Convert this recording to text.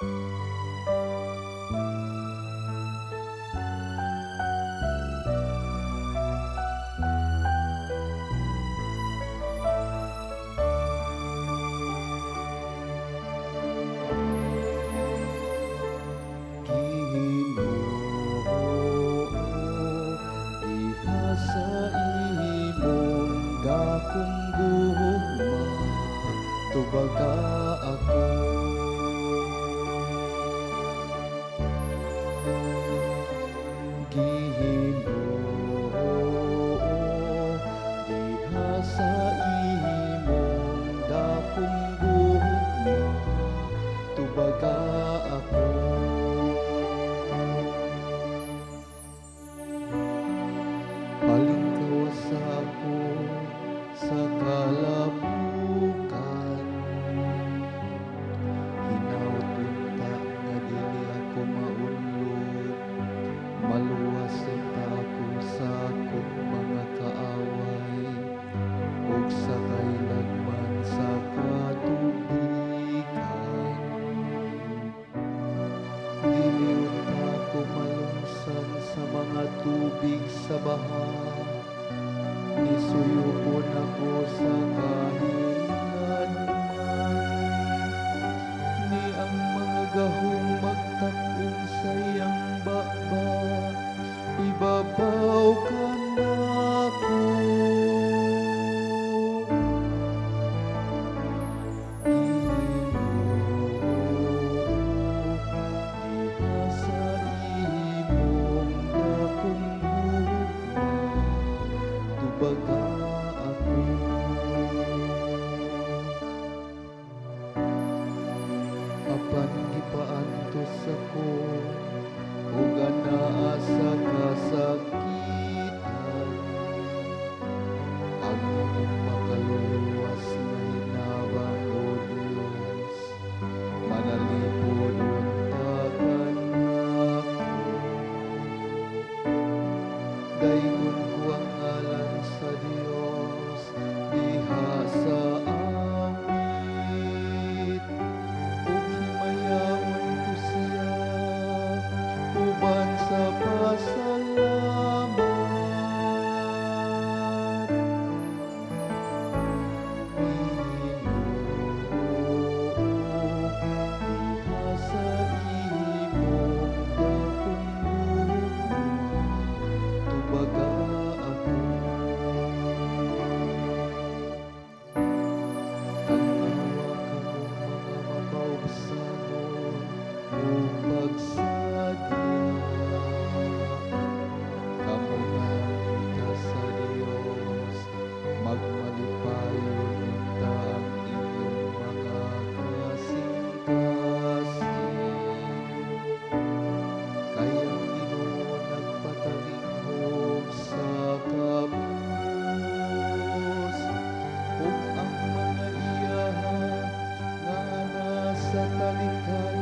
Diha sa imong dakong gugma, tubaga ako. Ginoo, diha sa imong dakong gugma, tubaga ako. Palingkawas ako sa kalabukan, hinaut unta nga dili ako maunlod, maluwas unta ako sa akong mga kaaway, ug sa kailanman sa katubigan. Dili unta ako malumsan sa mga tubig sa baha, nisuyupon ako sa kahilanman. Ni ang mga gahong magtakong sa iyang baba, ibabaw ka na ako. Diha sa imong dakong gugma, tubaga ako. Apan gipaantos ako ug anaa sa kasakitan, akong makaluluwas na hinabang o Dios, manalipod unta ka na ako. Daingon ko ang ngalan sa Dios diha sa awit, ug himayaon ko siya uban sa pasalamat. Ginoo, diha sa imong dakong gugma, tubaga ako. Tanawa kamo mga mapausanon o pagsadya, kamo nga sa Dios, magmalipayon unta ang inyong mga kasing-kasing. Kay ang Ginoo nagpatalinghog sa kabus, ug ang mga iyaha nga nasa talikay